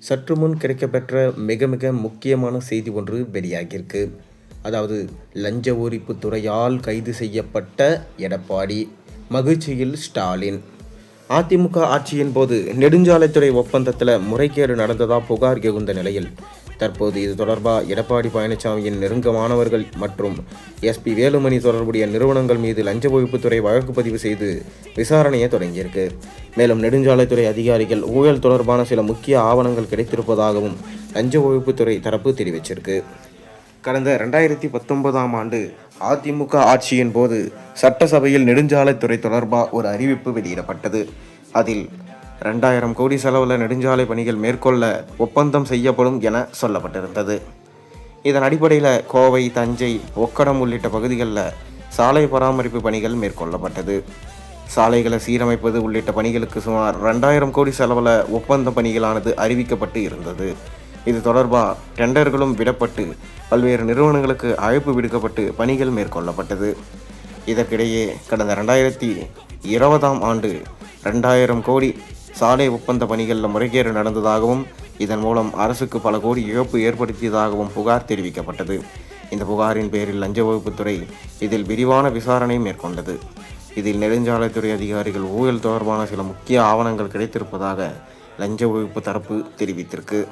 சற்று முன் கிடைக்கப்பெற்ற மிக மிக முக்கியமான செய்தி ஒன்று வெளியாகியிருக்கு. அதாவது லஞ்ச ஒழிப்பு துறையால் கைது செய்யப்பட்ட எடப்பாடி, மகிழ்ச்சியில் ஸ்டாலின். அதிமுக ஆட்சியின் போது நெடுஞ்சாலைத்துறை ஒப்பந்தத்தில் முறைகேடு நடந்ததா புகார் எழுந்த நிலையில் தற்போது இது தொடர்பாக எடப்பாடி பழனிசாமியின் நெருக்கமானவர்கள் மற்றும் எஸ்பி வேலுமணி தொடர்புடைய நிறுவனங்கள் மீது லஞ்ச ஒழிப்புத்துறை வழக்கு பதிவு செய்து விசாரணையை தொடங்கியிருக்கு. மேலும் நெடுஞ்சாலைத்துறை அதிகாரிகள் ஊழல் தொடர்பான சில முக்கிய ஆவணங்கள் கிடைத்திருப்பதாகவும் லஞ்ச ஒழிப்புத்துறை தரப்பு தெரிவிச்சிருக்கு. கடந்த 2019ஆம் ஆண்டு அதிமுக ஆட்சியின் போது சட்டசபையில் நெடுஞ்சாலைத்துறை தொடர்பாக ஒரு அறிவிப்பு வெளியிடப்பட்டது. அதில் 2000 கோடி செலவில் நெடுஞ்சாலை பணிகள் மேற்கொள்ள ஒப்பந்தம் செய்யப்படும் என சொல்லப்பட்டிருந்தது. இதன் அடிப்படையில் கோவை, தஞ்சை, ஒக்கடம் உள்ளிட்ட பகுதிகளில் சாலை பராமரிப்பு பணிகள் மேற்கொள்ளப்பட்டது. சாலைகளை சீரமைப்பது உள்ளிட்ட பணிகளுக்கு சுமார் 2000 கோடி செலவில் ஒப்பந்த பணிகளானது அறிவிக்கப்பட்டு இருந்தது. இது தொடர்பாக டெண்டர்களும் விடப்பட்டு பல்வேறு நிறுவனங்களுக்கு அழைப்பு விடுக்கப்பட்டு பணிகள் மேற்கொள்ளப்பட்டது. இதற்கிடையே கடந்த 2020ஆம் ஆண்டு 2000 கோடி சாலை ஒப்பந்த பணிகளில் முறைகேடு நடந்ததாகவும் இதன் மூலம் அரசுக்கு பல கோடி இழப்பு ஏற்படுத்தியதாகவும் புகார் தெரிவிக்கப்பட்டது. இந்த புகாரின் பேரில் லஞ்ச ஒழிப்புத்துறை இதில் விரிவான விசாரணை மேற்கொண்டது. இதில் நெடுஞ்சாலைத்துறை அதிகாரிகள் ஊழல் தொடர்பான சில முக்கிய ஆவணங்கள் கிடைத்திருப்பதாக லஞ்ச ஒழிப்பு தரப்பு தெரிவித்திருக்கு.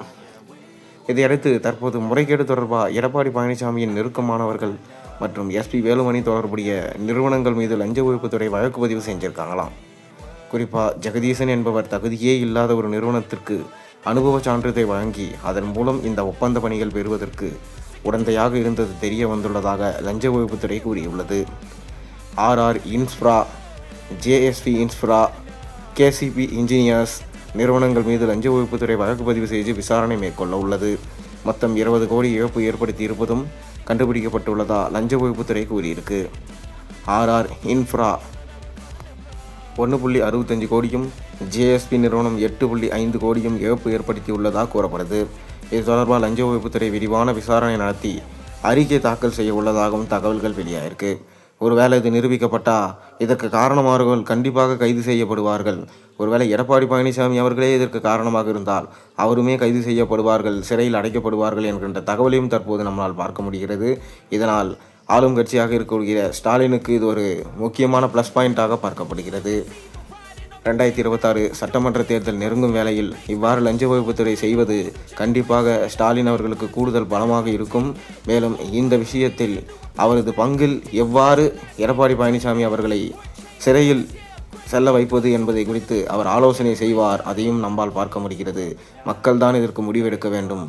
இதையடுத்து தற்போது முறைகேடு தொடர்பாக எடப்பாடி பழனிசாமியின் நெருக்கமானவர்கள் மற்றும் எஸ்பி வேலுமணி தொடர்புடைய நிறுவனங்கள் மீது லஞ்ச ஒழிப்புத்துறை வழக்கு பதிவு செஞ்சிருக்காங்களாம். குறிப்பாக ஜெகதீசன் என்பவர் தகுதியே இல்லாத ஒரு நிறுவனத்திற்கு அனுபவ சான்றிதழை வழங்கி அதன் மூலம் இந்த ஒப்பந்த பணிகள் பெறுவதற்கு உடந்தையாக இருந்தது தெரிய வந்துள்ளதாக லஞ்ச ஒழிப்புத்துறை கூறியுள்ளது. RR infra, JSP infra, KCP engineers நிறுவனங்கள் மீது லஞ்ச ஒழிப்புத்துறை வழக்கு பதிவு செய்து விசாரணை மேற்கொள்ள உள்ளது. மொத்தம் 20 கோடி இழப்பு ஏற்படுத்தி இருப்பதும் கண்டுபிடிக்கப்பட்டுள்ளதா லஞ்ச ஒழிப்புத்துறை கூறியிருக்கு. RR இன்ஃப்ரா 1.65 கோடியும், JSP நிறுவனம் 8.5 கோடியும் இழப்பு ஏற்படுத்தியுள்ளதாக கூறப்படுது. இது தொடர்பாக லஞ்ச ஒழிப்புத்துறை விரிவான விசாரணை நடத்தி அறிக்கை தாக்கல் செய்ய உள்ளதாகவும் தகவல்கள் வெளியாயிருக்கு. ஒருவேளை இது நிரூபிக்கப்பட்டால் இதற்கு காரணமானவர்கள் கண்டிப்பாக கைது செய்யப்படுவார்கள். ஒருவேளை எடப்பாடி பழனிசாமி அவர்களே இதற்கு காரணமாக இருந்தால் அவருமே கைது செய்யப்படுவார்கள், சிறையில் அடைக்கப்படுவார்கள் என்கின்ற தகவலையும் தற்போது நம்மால் பார்க்க முடிகிறது. இதனால் ஆளும் கட்சியாக இருக்கக்கூடிய ஸ்டாலினுக்கு இது ஒரு முக்கியமான ப்ளஸ் பாயிண்டாக பார்க்கப்படுகிறது. 2026 சட்டமன்ற தேர்தல் நெருங்கும் வேளையில் இவ்வாறு லஞ்ச ஒழிப்புத்துறை செய்வது கண்டிப்பாக ஸ்டாலின் அவர்களுக்கு கூடுதல் பலமாக இருக்கும். மேலும் இந்த விஷயத்தில் அவரது பங்கில் எவ்வாறு எடப்பாடி பழனிசாமி அவர்களை சிறையில் செல்ல வைப்பது என்பதை குறித்து அவர் ஆலோசனை செய்வார், அதையும் நம்மால் பார்க்க முடிகிறது. மக்கள் தான் இதற்கு முடிவெடுக்க வேண்டும்.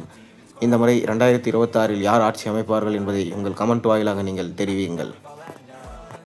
இந்த முறை 2026இல் யார் ஆட்சி அமைப்பார்கள் என்பதை உங்கள் கமெண்ட் வாயிலாக நீங்கள் தெரிவியுங்கள்.